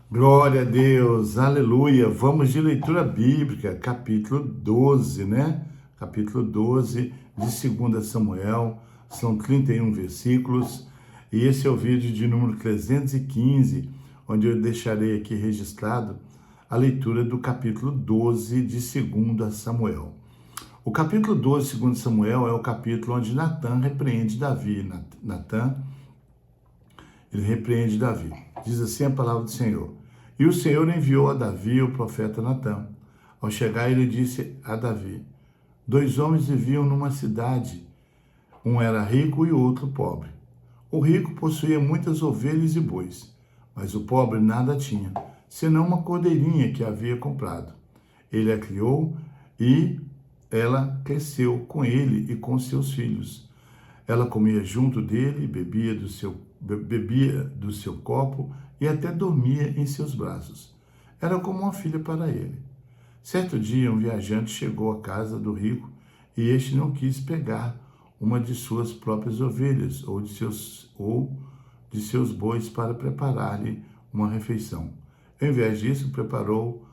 Glória a Deus, aleluia. Vamos de leitura bíblica, capítulo 12, né? Capítulo 12 de 2 Samuel, são 31 versículos, e esse é o vídeo de número 315, onde eu deixarei aqui registrado a leitura do capítulo 12 de 2 Samuel. O capítulo 12 de 2 Samuel é o capítulo onde Natã repreende Davi. Natã, ele repreende Davi. Diz assim a palavra do Senhor. E o Senhor enviou a Davi o profeta Natã. Ao chegar, ele disse a Davi: 2 homens viviam numa cidade. Um era rico e o outro pobre. O rico possuía muitas ovelhas e bois, mas o pobre nada tinha, senão uma cordeirinha que havia comprado. Ele a criou e ela cresceu com ele e com seus filhos. Ela comia junto dele, bebia do seu copo e até dormia em seus braços. Era como uma filha para ele. Certo dia, um viajante chegou à casa do rico e este não quis pegar uma de suas próprias ovelhas ou de seus bois para preparar-lhe uma refeição. Ao invés disso, preparou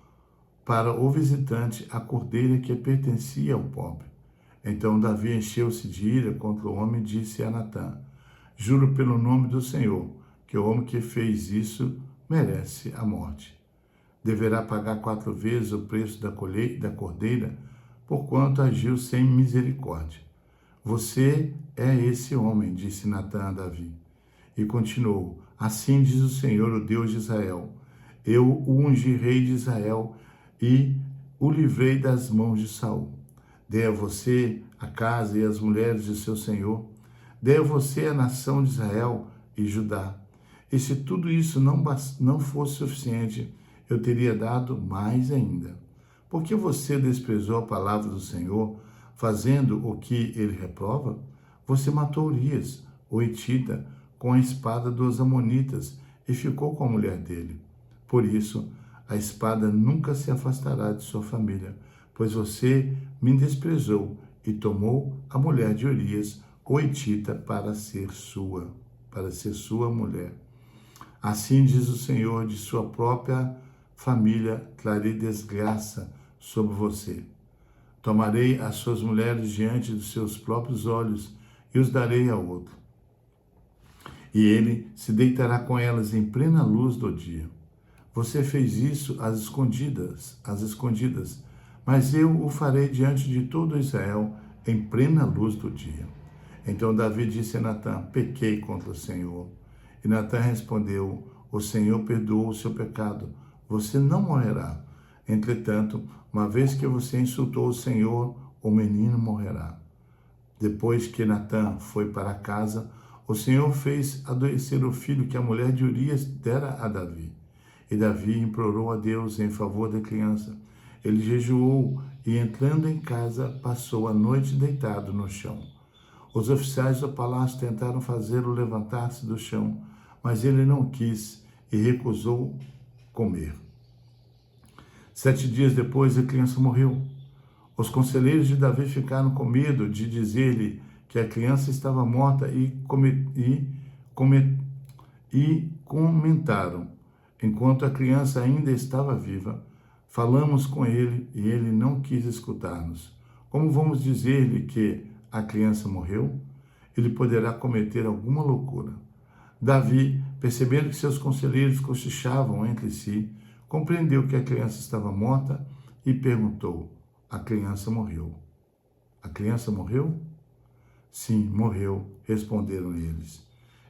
para o visitante a cordeira que pertencia ao pobre. Então Davi encheu-se de ira contra o homem e disse a Natã: juro pelo nome do Senhor, que o homem que fez isso merece a morte. Deverá pagar 4 vezes o preço da cordeira, porquanto agiu sem misericórdia. Você é esse homem, disse Natã a Davi. E continuou: assim diz o Senhor, o Deus de Israel: eu o ungi rei de Israel e o livrei das mãos de Saul. Dei a você a casa e as mulheres de seu senhor. Dei a você a nação de Israel e Judá. E se tudo isso não fosse suficiente, eu teria dado mais ainda. Porque você desprezou a palavra do Senhor, fazendo o que ele reprova? Você matou Urias, o Hitita, com a espada dos amonitas e ficou com a mulher dele. Por isso, a espada nunca se afastará de sua família, pois você me desprezou e tomou a mulher de Urias, o Hitita, para ser sua mulher. Assim diz o Senhor: de sua própria família trarei desgraça sobre você. Tomarei as suas mulheres diante dos seus próprios olhos e os darei a outro. E ele se deitará com elas em plena luz do dia. Você fez isso às escondidas, mas eu o farei diante de todo Israel em plena luz do dia. Então Davi disse a Natã: pequei contra o Senhor. E Natã respondeu: o Senhor perdoou o seu pecado, você não morrerá. Entretanto, uma vez que você insultou o Senhor, o menino morrerá. Depois que Natã foi para casa, o Senhor fez adoecer o filho que a mulher de Urias dera a Davi. E Davi implorou a Deus em favor da criança. Ele jejuou e, entrando em casa, passou a noite deitado no chão. Os oficiais do palácio tentaram fazê-lo levantar-se do chão, mas ele não quis e recusou comer. 7 dias depois, a criança morreu. Os conselheiros de Davi ficaram com medo de dizer-lhe que a criança estava morta e comentaram: enquanto a criança ainda estava viva, falamos com ele e ele não quis escutar-nos. Como vamos dizer-lhe que a criança morreu? Ele poderá cometer alguma loucura. Davi, percebendo que seus conselheiros cochichavam entre si, compreendeu que a criança estava morta e perguntou: a criança morreu. A criança morreu? Sim, morreu, responderam eles.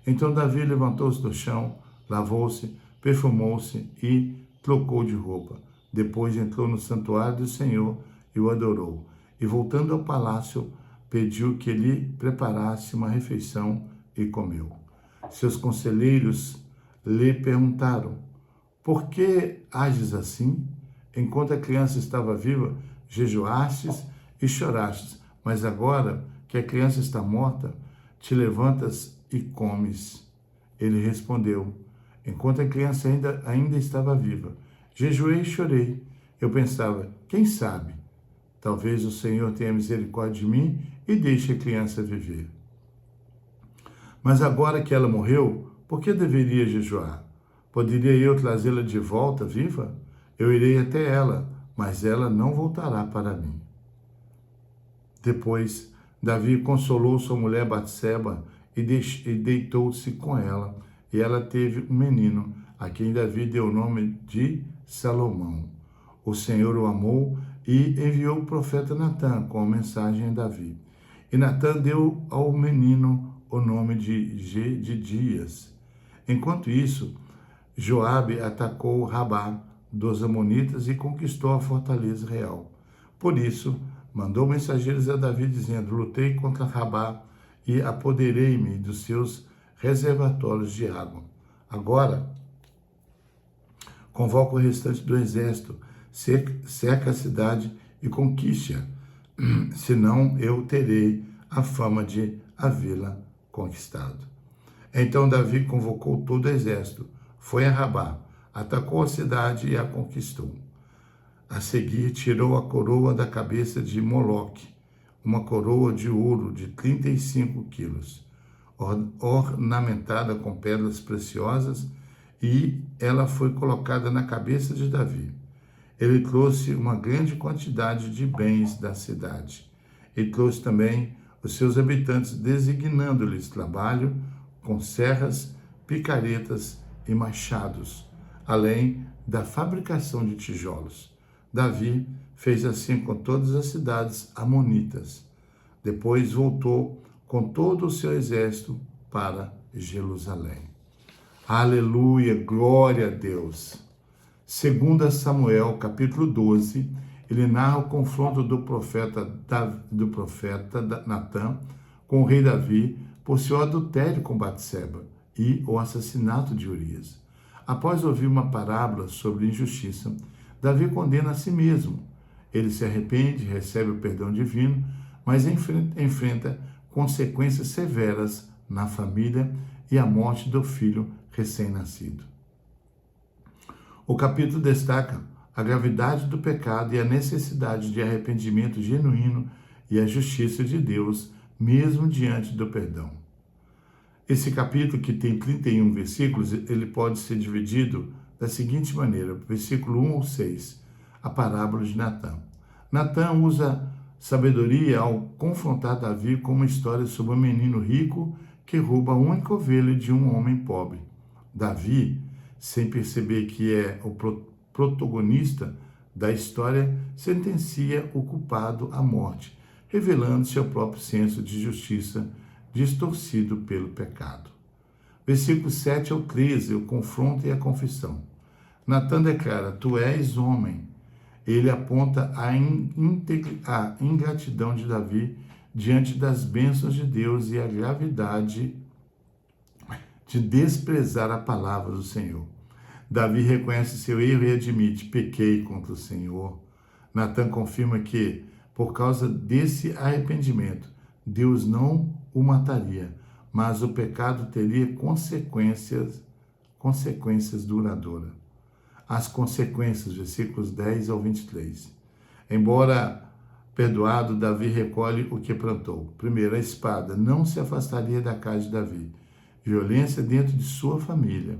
Então Davi levantou-se do chão, lavou-se, perfumou-se e trocou de roupa. Depois entrou no santuário do Senhor e o adorou. E voltando ao palácio, pediu que lhe preparasse uma refeição e comeu. Seus conselheiros lhe perguntaram: por que ages assim? Enquanto a criança estava viva, jejuastes e chorastes, mas agora que a criança está morta, te levantas e comes. Ele respondeu: enquanto a criança ainda estava viva, jejuei e chorei. Eu pensava: quem sabe? Talvez o Senhor tenha misericórdia de mim e deixe a criança viver. Mas agora que ela morreu, por que deveria jejuar? Poderia eu trazê-la de volta viva? Eu irei até ela, mas ela não voltará para mim. Depois, Davi consolou sua mulher Batseba e deitou-se com ela, e ela teve um menino, a quem Davi deu o nome de Salomão. O Senhor o amou e enviou o profeta Natã com a mensagem a Davi. E Natã deu ao menino o nome de Gedias. Enquanto isso, Joabe atacou Rabá dos Amonitas e conquistou a fortaleza real. Por isso, mandou mensageiros a Davi, dizendo: lutei contra Rabá e apoderei-me dos seus reservatórios de água. Agora, convoca o restante do exército, cerca a cidade e conquiste-a, senão eu terei a fama de havê-la conquistado. Então Davi convocou todo o exército, foi a Rabá, atacou a cidade e a conquistou. A seguir, tirou a coroa da cabeça de Moloque, uma coroa de ouro de 35 quilos, ornamentada com pedras preciosas, e ela foi colocada na cabeça de Davi. Ele trouxe uma grande quantidade de bens da cidade. Ele trouxe também os seus habitantes, designando-lhes trabalho com serras, picaretas e machados, além da fabricação de tijolos. Davi fez assim com todas as cidades amonitas. Depois voltou com todo o seu exército para Jerusalém. Aleluia, glória a Deus. 2 Samuel, capítulo 12, ele narra o confronto do profeta Natã com o rei Davi por seu adultério com Batseba e o assassinato de Urias. Após ouvir uma parábola sobre injustiça, Davi condena a si mesmo. Ele se arrepende, recebe o perdão divino, mas enfrenta consequências severas na família e a morte do filho recém-nascido. O capítulo destaca a gravidade do pecado e a necessidade de arrependimento genuíno e a justiça de Deus, mesmo diante do perdão. Esse capítulo, que tem 31 versículos, ele pode ser dividido da seguinte maneira: versículo 1 ao 6, a parábola de Natã. Natã usa sabedoria ao confrontar Davi com uma história sobre um menino rico que rouba a única ovelha de um homem pobre. Davi, sem perceber que é o protagonista da história, sentencia o culpado à morte, revelando seu próprio senso de justiça distorcido pelo pecado. Versículos 7 ao 13, o confronto e a confissão. Natã declara: tu és homem. Ele aponta a ingratidão de Davi diante das bênçãos de Deus e a gravidade de desprezar a palavra do Senhor. Davi reconhece seu erro e admite: pequei contra o Senhor. Natã confirma que, por causa desse arrependimento, Deus não o mataria, mas o pecado teria consequências duradouras. As consequências, versículos 10 ao 23. Embora perdoado, Davi recolhe o que plantou. Primeiro, a espada não se afastaria da casa de Davi. Violência dentro de sua família.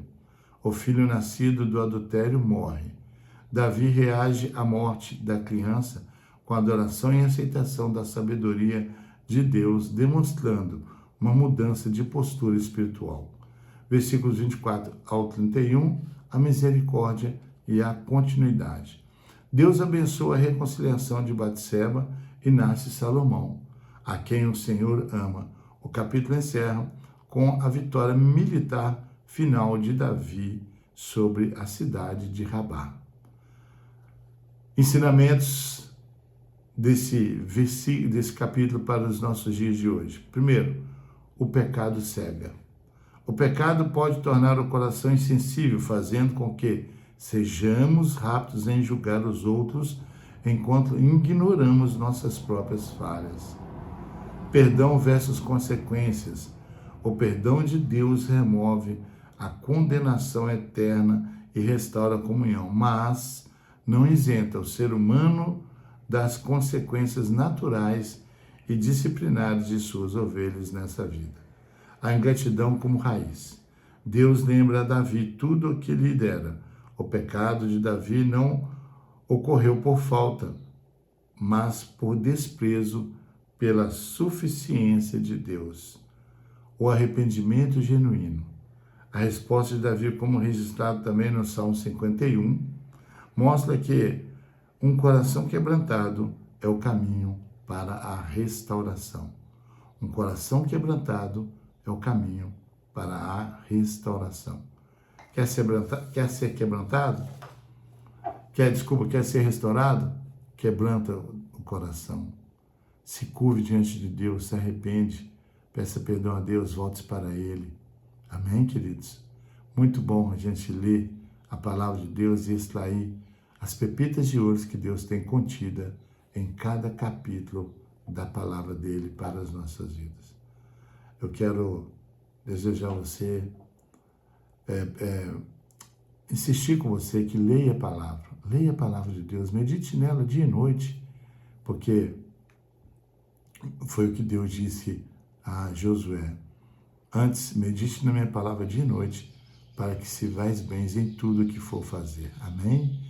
O filho nascido do adultério morre. Davi reage à morte da criança com adoração e aceitação da sabedoria de Deus, demonstrando uma mudança de postura espiritual. Versículos 24 ao 31, a misericórdia e a continuidade. Deus abençoa a reconciliação de Batseba e nasce Salomão, a quem o Senhor ama. O capítulo encerra com a vitória militar final de Davi sobre a cidade de Rabá. Ensinamentos desse capítulo para os nossos dias de hoje. Primeiro, o pecado cega. O pecado pode tornar o coração insensível, fazendo com que sejamos rápidos em julgar os outros, enquanto ignoramos nossas próprias falhas. Perdão versus consequências. O perdão de Deus remove a condenação eterna e restaura a comunhão, mas não isenta o ser humano das consequências naturais e disciplinares de suas ovelhas nessa vida. A ingratidão como raiz. Deus lembra a Davi tudo o que lhe dera. O pecado de Davi não ocorreu por falta, mas por desprezo pela suficiência de Deus. O arrependimento genuíno. A resposta de Davi, como registrado também no Salmo 51, mostra que um coração quebrantado é o caminho para a restauração. Um coração quebrantado é o caminho para a restauração. Quer ser quebrantado? Quer ser restaurado? Quebranta o coração. Se curve diante de Deus, se arrepende, peça perdão a Deus, volte para Ele. Amém, queridos? Muito bom a gente ler a palavra de Deus e extrair as pepitas de ouro que Deus tem contida em cada capítulo da palavra dele para as nossas vidas. Eu quero desejar a você, insistir com você que leia a palavra de Deus, medite nela dia e noite, porque foi o que Deus disse a Josué. Antes, medite na minha palavra dia e noite, para que se vais bens em tudo o que for fazer. Amém?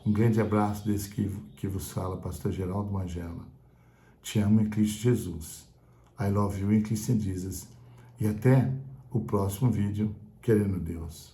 Um grande abraço desse que vos fala, pastor Geraldo Magela. Te amo em Cristo Jesus. I love you in Christ Jesus. E até o próximo vídeo, querendo Deus.